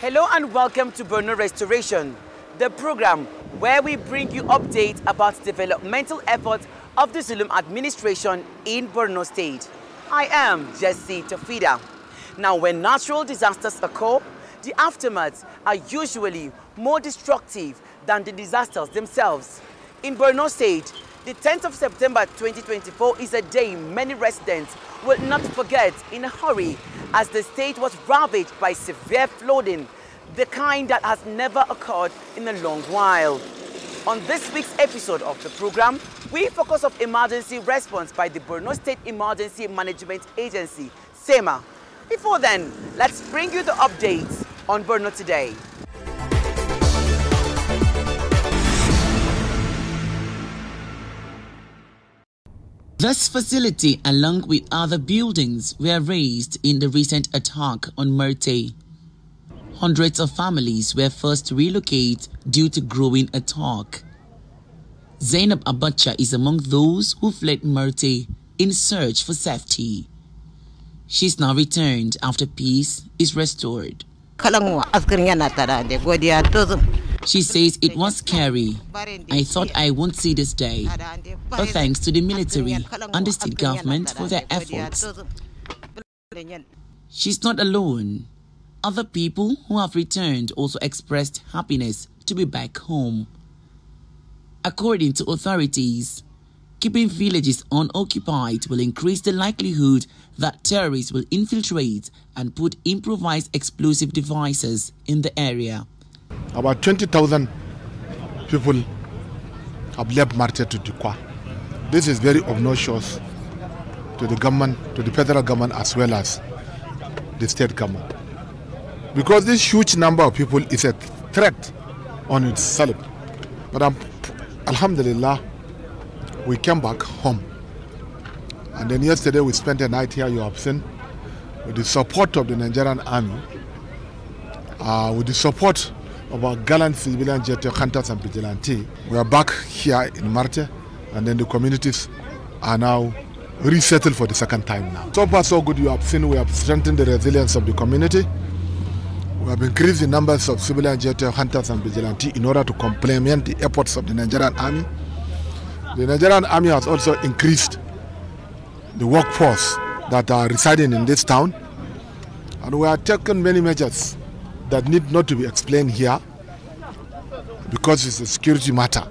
Hello and welcome to Borno Restoration, the program where we bring you updates about developmental efforts of the Zulum administration in Borno State. I am Jessie Tafida. Now, when natural disasters occur, the aftermaths are usually more destructive than the disasters themselves. In Borno State, the 10th of September 2024 is a day many residents will not forget in a hurry, as the state was ravaged by severe flooding, the kind that has never occurred in a long while. On this week's episode of the program, we focus on emergency response by the Borno State Emergency Management Agency, SEMA. Before then, let's bring you the updates on Borno today. This facility, along with other buildings, were razed in the recent attack on Murte. Hundreds of families were forced to relocate due to growing attack. Zainab Abacha is among those who fled Murte in search for safety. She's now returned after peace is restored. She says it was scary. I thought I won't see this day, but thanks to the military and the state government for their efforts. She's not alone. Other people who have returned also expressed happiness to be back home. According to authorities, keeping villages unoccupied will increase the likelihood that terrorists will infiltrate and put improvised explosive devices in the area. About 20,000 people have left Marte to Dukwa. This is very obnoxious to the government, to the federal government as well as the state government. Because this huge number of people is a threat on itself. But Alhamdulillah, we came back home. And then yesterday we spent a night here, you have seen, with the support of the Nigerian army, with the support of our gallant civilian jet hunters and vigilante. We are back here in Marte, and then the communities are now resettled for the second time now. So far so good, you have seen we have strengthened the resilience of the community. We have increased the numbers of civilian jet hunters and vigilante in order to complement the efforts of the Nigerian army. The Nigerian army has also increased the workforce that are residing in this town, and we have taken many measures that need not to be explained here because it's a security matter.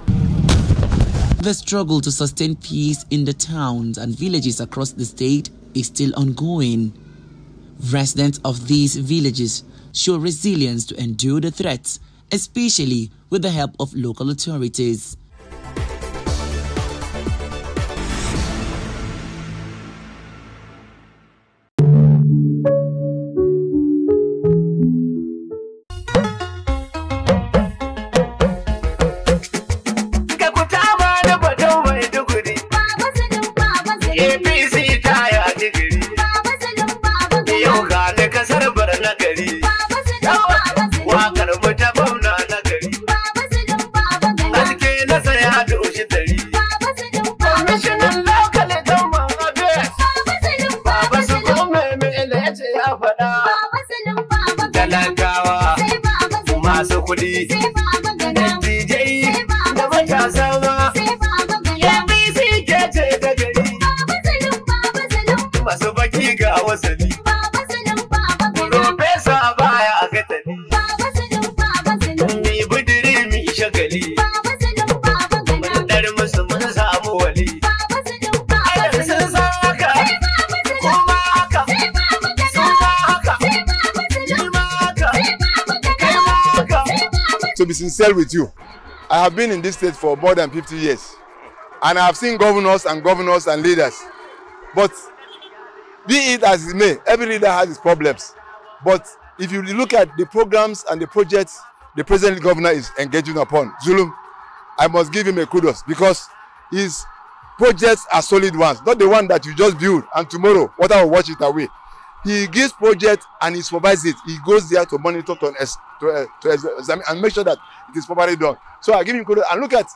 The struggle to sustain peace in the towns and villages across the state is still ongoing. Residents of these villages show resilience to endure the threats, especially with the help of local authorities. To be sincere with you, I have been in this state for more than 50 years, and I have seen governors and leaders. But be it as it may, every leader has his problems. But if you look at the programs and the projects the present governor is engaging upon, Zulum, I must give him a kudos, because his projects are solid ones, not the one that you just build and tomorrow water will wash it away. He gives projects and he supervises it. He goes there to monitor, to examine and make sure that it is properly done. So I give him kudos. And look at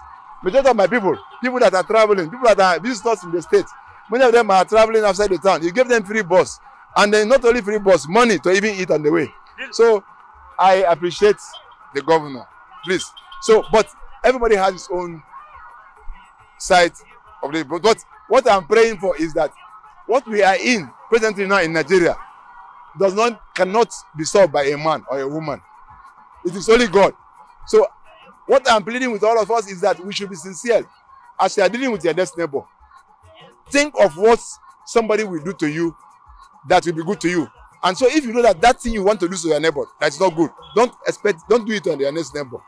majority of my people that are traveling, people that are visitors in the state. Many of them are traveling outside the town. He gave them free bus. And then not only free bus, money to even eat on the way. So I appreciate the governor, please. So, but everybody has his own side of it. But what I'm praying for is that what we are in presently now in Nigeria cannot be solved by a man or a woman. It is only God. So what I'm pleading with all of us is that we should be sincere. As you are dealing with your next neighbor, think of what somebody will do to you that will be good to you. And so if you know that that thing you want to do to your neighbor, that's not good, don't do it on your next neighbor.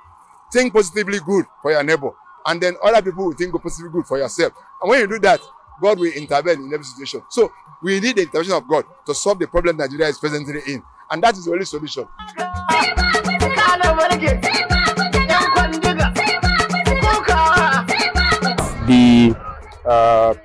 Think positively good for your neighbor. And then other people will think positively good for yourself. And when you do that, God will intervene in every situation. So we need the intervention of God to solve the problem Nigeria is presently in. And that is the only solution. The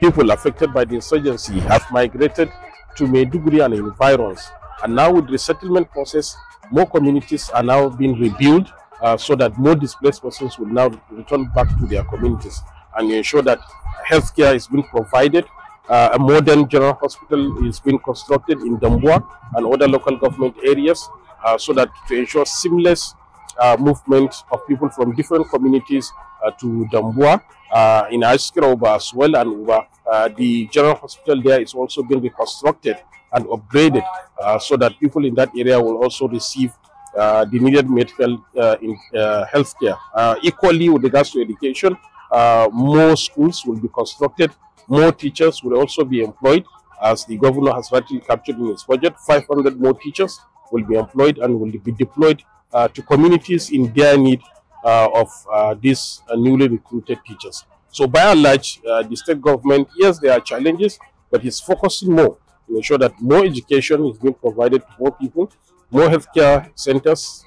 people affected by the insurgency have migrated to Maiduguri and environs. And now with the resettlement process, more communities are now being rebuilt so that more displaced persons will now return back to their communities and ensure that healthcare is being provided. A modern general hospital is being constructed in Damboa and other local government areas so that to ensure seamless movement of people from different communities to Damboa, in Askira Uba as well, and Uba, the general hospital there is also being reconstructed and upgraded so that people in that area will also receive the needed medical healthcare. Equally, with regards to education, more schools will be constructed, more teachers will also be employed, as the governor has rightly captured in his budget. 500 more teachers will be employed and will be deployed to communities in their need of these newly recruited teachers. So by and large, the state government, yes, there are challenges, but it's focusing more to ensure that more education is being provided to more people, more healthcare centers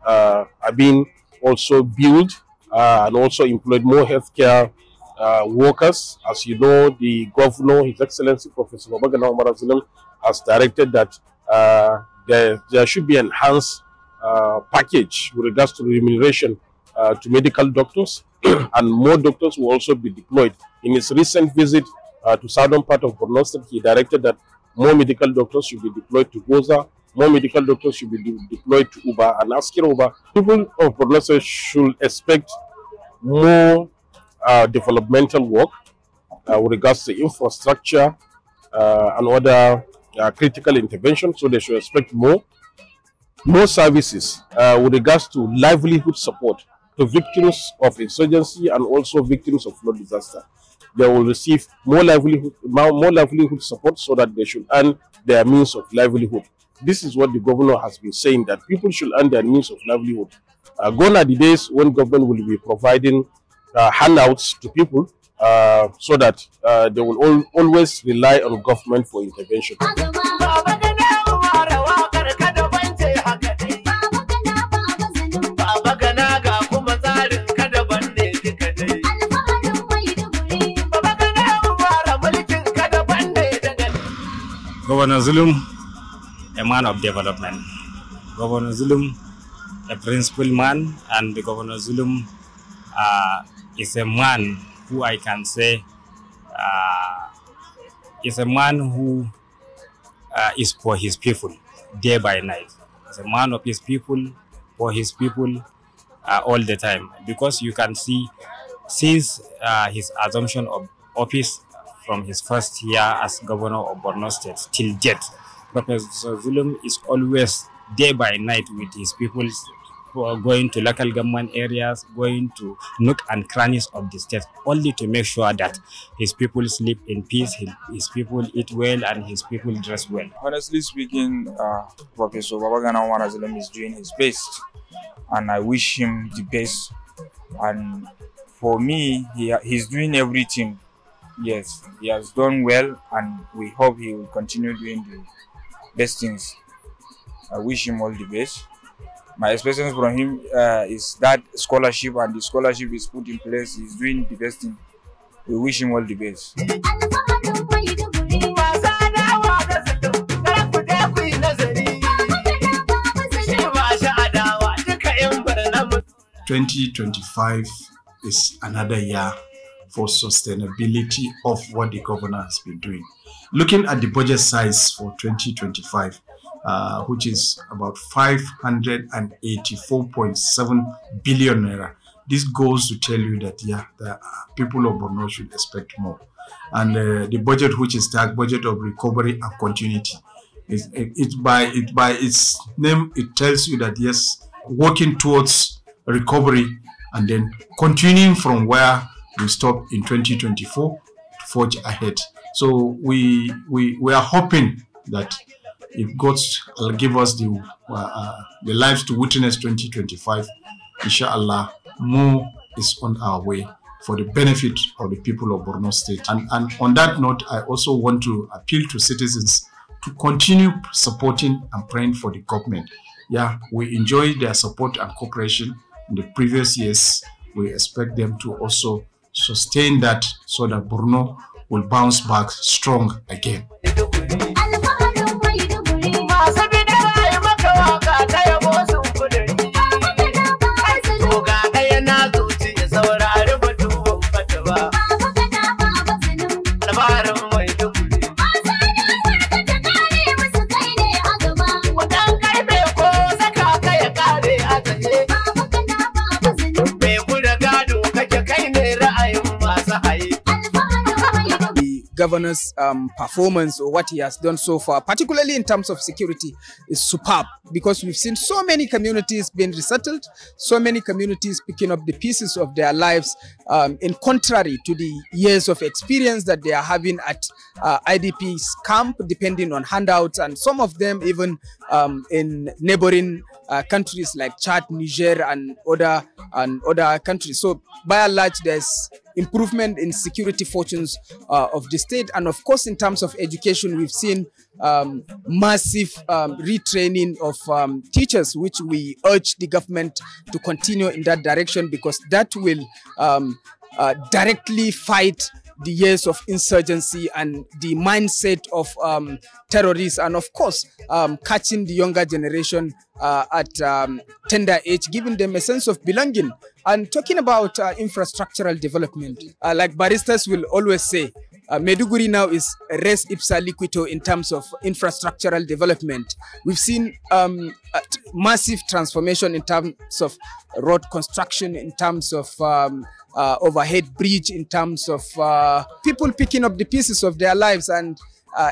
are being also built and also employed more healthcare workers. As you know, the governor, His Excellency Professor Babagana Umar Zulum, has directed that there should be enhanced package with regards to remuneration to medical doctors, and more doctors will also be deployed. In his recent visit to southern part of Borno State, he directed that more medical doctors should be deployed to Goza, more medical doctors should be deployed to Uba and Askira Uba. People of Borno State should expect more developmental work with regards to infrastructure and other critical intervention, so they should expect more services with regards to livelihood support to victims of insurgency and also victims of flood disaster. They will receive more livelihood support so that they should earn their means of livelihood. This is what the governor has been saying, that people should earn their means of livelihood. Gone are the days when government will be providing handouts to people so that they will always rely on government for intervention. Governor Zulum, a man of development. Governor Zulum, a principled man, and the Governor Zulum is a man who I can say is a man who is for his people day by night. He's a man of his people, for his people all the time. Because you can see since his assumption of office from his first year as governor of Borno State till date, Professor Zulum is always day by night with his people, going to local government areas, going to nook and crannies of the state, only to make sure that his people sleep in peace, his people eat well, and his people dress well. Honestly speaking, Professor Babagana Umar Zulum is doing his best, and I wish him the best. And for me, he's doing everything. Yes, he has done well, and we hope he will continue doing the best things. I wish him all the best. My expectations from him is that scholarship, and the scholarship is put in place. He's doing the best thing. We wish him all the best. 2025 is another year for sustainability of what the governor has been doing. Looking at the budget size for 2025, which is about 584.7 billion naira. This goes to tell you that, yeah, the people of Borno should expect more. And the budget, which is the budget of recovery and continuity, by its name, it tells you that, yes, working towards recovery and then continuing from where we stopped in 2024 to forge ahead. So we are hoping that if God will give us the lives to witness 2025, inshallah, more is on our way for the benefit of the people of Borno State. And on that note, I also want to appeal to citizens to continue supporting and praying for the government. Yeah, we enjoyed their support and cooperation in the previous years. We expect them to also sustain that so that Borno will bounce back strong again. Governor's performance or what he has done so far, particularly in terms of security, is superb, because we've seen so many communities being resettled, so many communities picking up the pieces of their lives, in contrary to the years of experience that they are having at IDP's camp, depending on handouts, and some of them even in neighboring countries like Chad, Niger, and other countries. So by and large, there's improvement in security fortunes of the state. And of course, in terms of education, we've seen massive retraining of teachers, which we urge the government to continue in that direction, because that will directly fight the years of insurgency and the mindset of terrorists, and of course catching the younger generation at tender age, giving them a sense of belonging. And talking about infrastructural development, like baristas will always say, Maiduguri now is res ipsa liquito in terms of infrastructural development. We've seen massive transformation in terms of road construction, in terms of overhead bridge, in terms of people picking up the pieces of their lives, and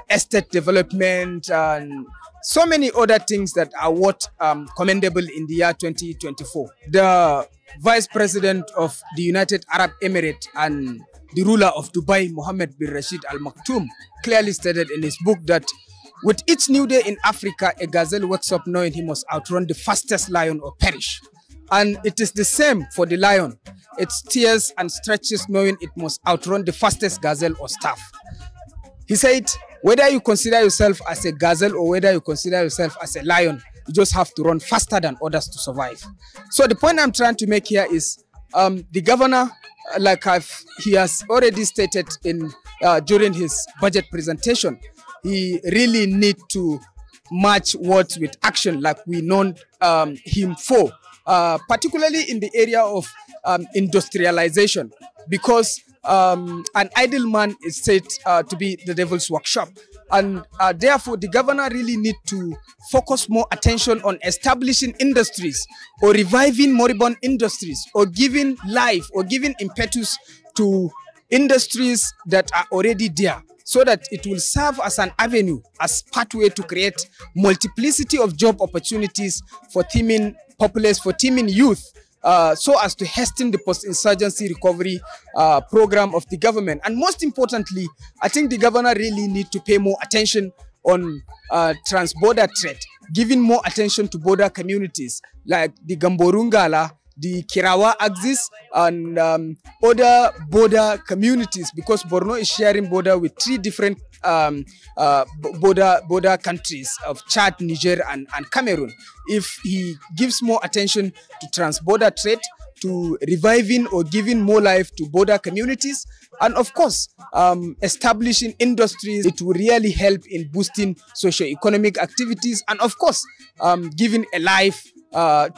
estate development, and so many other things that are what commendable in the year 2024. The Vice President of the United Arab Emirates and the ruler of Dubai, Mohammed bin Rashid Al Maktoum, clearly stated in his book that with each new day in Africa, a gazelle wakes up knowing he must outrun the fastest lion or perish. And it is the same for the lion. It steers and stretches knowing it must outrun the fastest gazelle or staff. He said, whether you consider yourself as a gazelle or whether you consider yourself as a lion, you just have to run faster than others to survive. So the point I'm trying to make here is the governor, like he has already stated in during his budget presentation, he really need to match words with action, like we know him for, particularly in the area of industrialization, because an idle man is said to be the devil's workshop. And therefore, the governor really need to focus more attention on establishing industries or reviving moribund industries, or giving life or giving impetus to industries that are already there, so that it will serve as an avenue, as pathway to create multiplicity of job opportunities for teeming populace, for teeming youth, so as to hasten the post-insurgency recovery program of the government. And most importantly, I think the governor really needs to pay more attention on trans-border trade, giving more attention to border communities like the Gamborungala, the Kirawa axis, and other border communities, because Borno is sharing border with 3 different border countries of Chad, Niger, and Cameroon. If he gives more attention to trans-border trade, to reviving or giving more life to border communities, and of course establishing industries, it will really help in boosting socio-economic activities, and of course giving a life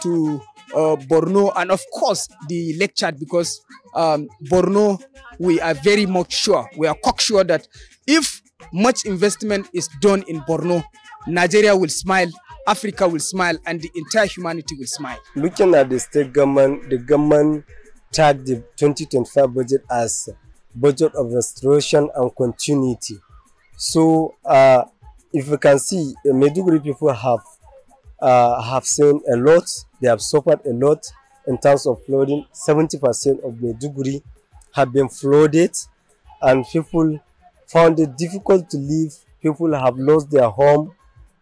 to Borno, and of course the Lake Chad, because Borno, we are very much sure, we are cocksure that if much investment is done in Borno, Nigeria will smile, Africa will smile, and the entire humanity will smile. Looking at the state government, the government tagged the 2025 budget as budget of restoration and continuity. So, if you can see, Maiduguri people have seen a lot. They have suffered a lot in terms of flooding. 70% of Maiduguri have been flooded, and people found it difficult to live. People have lost their home,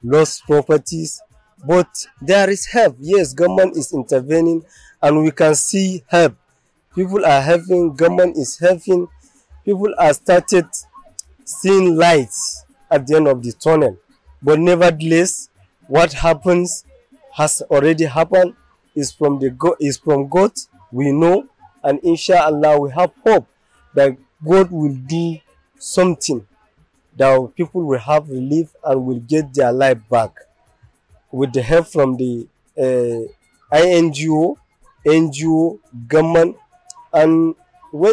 lost properties, but there is help. Yes, government is intervening, and we can see help. People are helping, government is helping. People are started seeing lights at the end of the tunnel. But nevertheless, what happens has already happened. Is from God, we know, and inshallah we have hope that God will do something, that people will have relief and will get their life back with the help from the NGO, government, and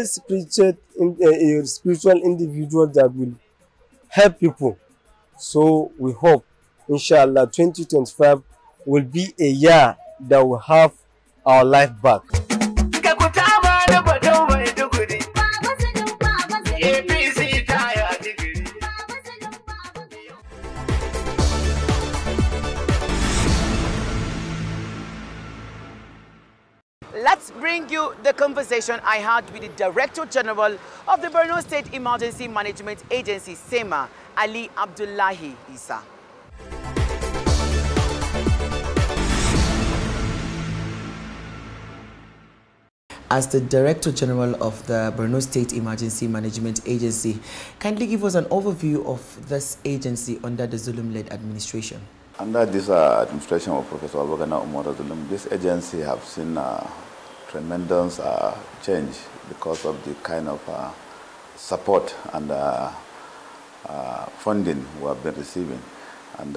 spiritual individuals that will help people. So we hope, inshallah, 2025 will be a year that will have our life back. Let's bring you the conversation I had with the Director General of the Borno State Emergency Management Agency, SEMA, Ali Abdullahi Isa. As the Director General of the Borno State Emergency Management Agency, kindly give us an overview of this agency under the Zulum-led administration. Under this administration of Professor Albagana Umar Zulum, this agency have seen tremendous change because of the kind of support and funding we have been receiving. And,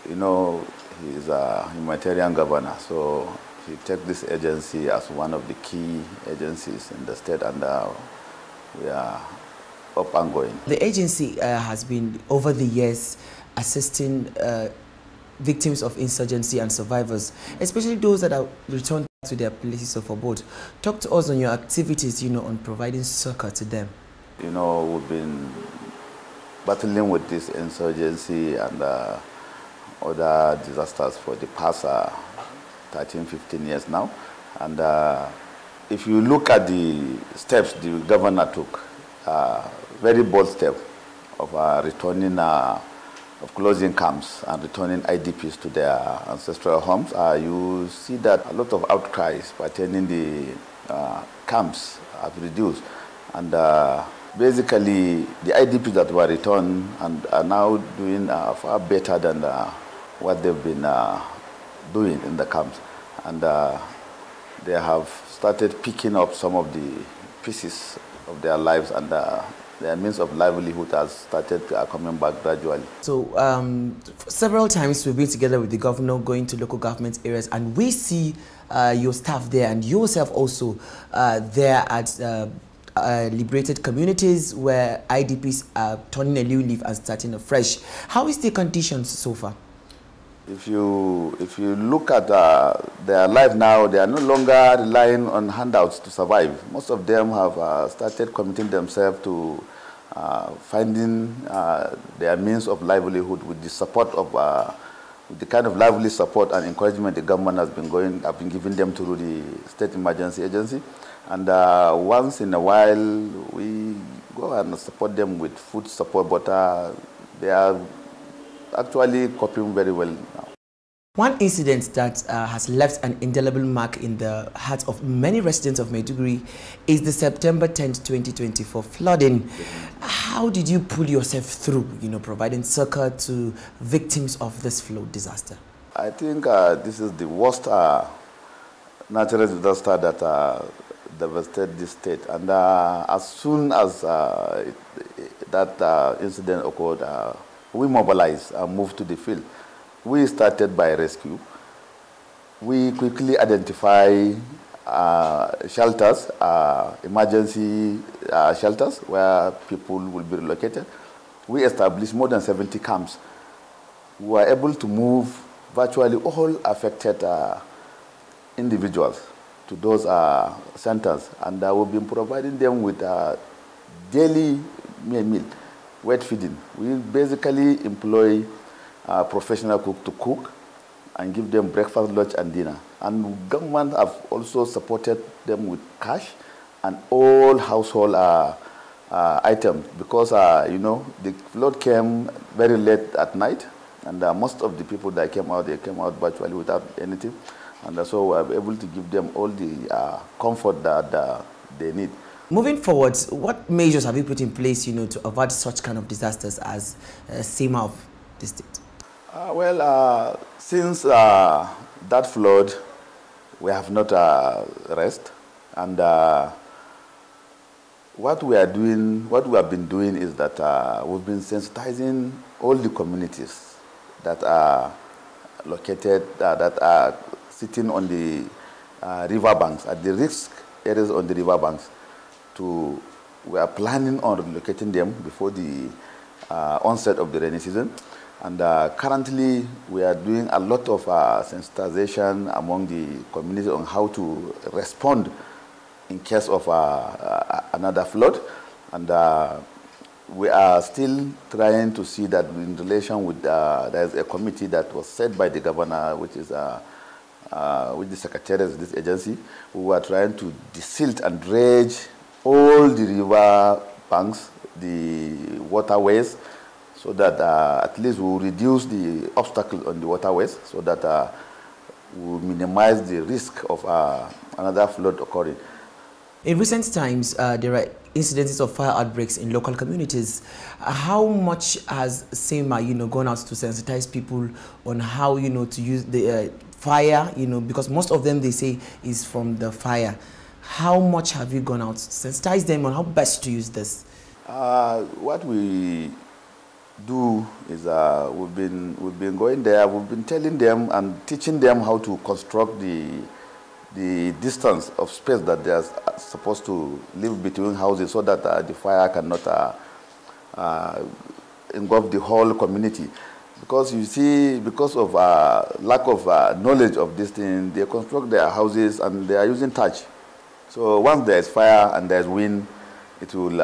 you know, he is a humanitarian governor, so he takes this agency as one of the key agencies in the state, and we are up and going. The agency has been, over the years, assisting victims of insurgency and survivors, especially those that are returned to their places of abode. Talk to us on your activities, you know, on providing succor to them. You know, we've been battling with this insurgency and other disasters for the past 13, 15 years now. And if you look at the steps the governor took, very bold step of returning, of closing camps and returning IDPs to their ancestral homes, you see that a lot of outcries pertaining the camps have reduced. And basically, the IDPs that were returned and are now doing far better than what they've been doing in the camps. And they have started picking up some of the pieces of their lives, and their means of livelihood has started coming back gradually. So several times we've been together with the governor going to local government areas, and we see your staff there and yourself also there at liberated communities where IDPs are turning a new leaf and starting afresh. How is the conditions so far? If you look at their life now, they are no longer relying on handouts to survive. Most of them have started committing themselves to finding their means of livelihood with the support of with the kind of lively support and encouragement the government has been giving them through the State Emergency Agency. And once in a while, we go and support them with food support, but they are actually coping very well now. One incident that has left an indelible mark in the hearts of many residents of Maiduguri is the September 10th, 2024 flooding. How did you pull yourself through, you know, providing succor to victims of this flood disaster? I think this is the worst natural disaster that devastated this state. And as soon as that incident occurred, we mobilized and moved to the field. We started by rescue. We quickly identify shelters, emergency shelters where people will be relocated. we established more than 70 camps. We were able to move virtually all affected individuals to those centers, and we've been providing them with daily meal, wet feeding. We basically employ professional cook to cook and give them breakfast, lunch, and dinner. And government have also supported them with cash and all household items, because the flood came very late at night, and most of the people that came out, they came out virtually without anything, and so we were able to give them all the comfort that they need. Moving forward, what measures have you put in place, to avoid such kind of disasters as SEMA of the state? Since that flood, we have not rest, and what we have been doing is that we've been sensitizing all the communities that are located, that are sitting on the river banks, at the risk areas on the river banks. We are planning on relocating them before the onset of the rainy season. And currently, we are doing a lot of sensitization among the community on how to respond in case of another flood. And we are still trying to see that in relation with, there's a committee that was set by the governor, which is with the secretary of this agency, who are trying to desilt and dredge all the river banks, the waterways, so that at least we'll reduce the obstacle on the waterways, so that we'll minimize the risk of another flood occurring. In recent times, there are incidences of fire outbreaks in local communities. How much has SEMA, gone out to sensitize people on how, to use the fire, because most of them, they say, is from the fire. How much have you gone out to sensitize them on how best to use this? What we do is we've been going there, we've been telling them and teaching them how to construct the distance of space that they are supposed to live between houses, so that the fire cannot engulf the whole community. Because you see, because of lack of knowledge of this thing, they construct their houses and they are using thatch. So once there is fire and there is wind, it will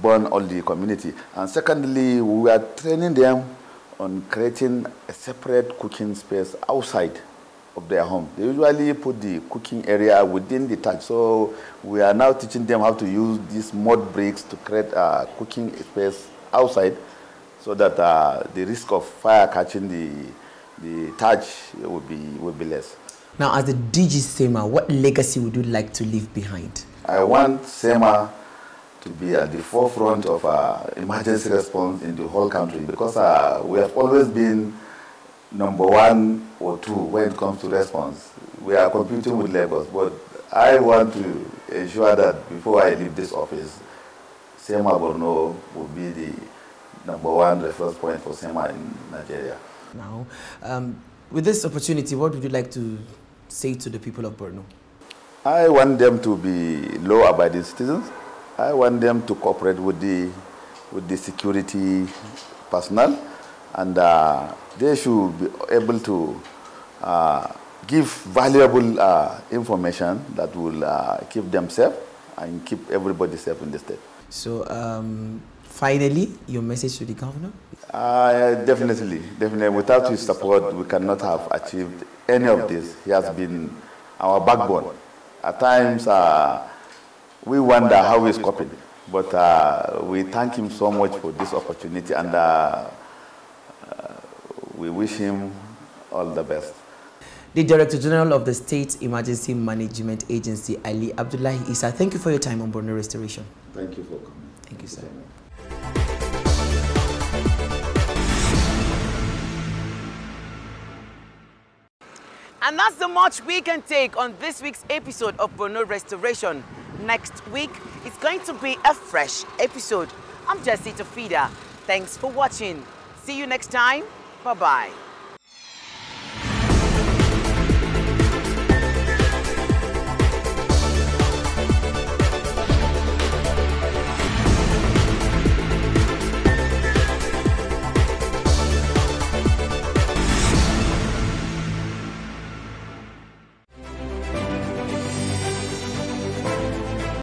burn all the community. And secondly, we are training them on creating a separate cooking space outside of their home. They usually put the cooking area within the thatch. So we are now teaching them how to use these mud bricks to create a cooking space outside, so that the risk of fire catching the thatch will be less. Now, as the DG SEMA, what legacy would you like to leave behind? I want SEMA to be at the forefront of emergency response in the whole country, because we have always been number 1 or 2 when it comes to response. We are competing with Lagos, but I want to ensure that before I leave this office, SEMA Borno will be the number 1 reference point for SEMA in Nigeria. Now, with this opportunity, what would you like to say to the people of Borno? I want them to be law-abiding citizens. I want them to cooperate with the security personnel, and they should be able to give valuable information that will keep them safe and keep everybody safe in the state. So, finally, your message to the governor? Definitely. Without his support, we cannot have achieved any of this. He has been our backbone. At times, we wonder how he's coping, but we thank him so much for this opportunity, and we wish him all the best. The Director General of the State Emergency Management Agency, Ali Abdullahi Isa, thank you for your time on Borno Restoration. Thank you for coming. Thank you, sir. And that's the much we can take on this week's episode of Borno Restoration. Next week, it's going to be a fresh episode. I'm Jessie Tafida. Thanks for watching. See you next time. Bye-bye.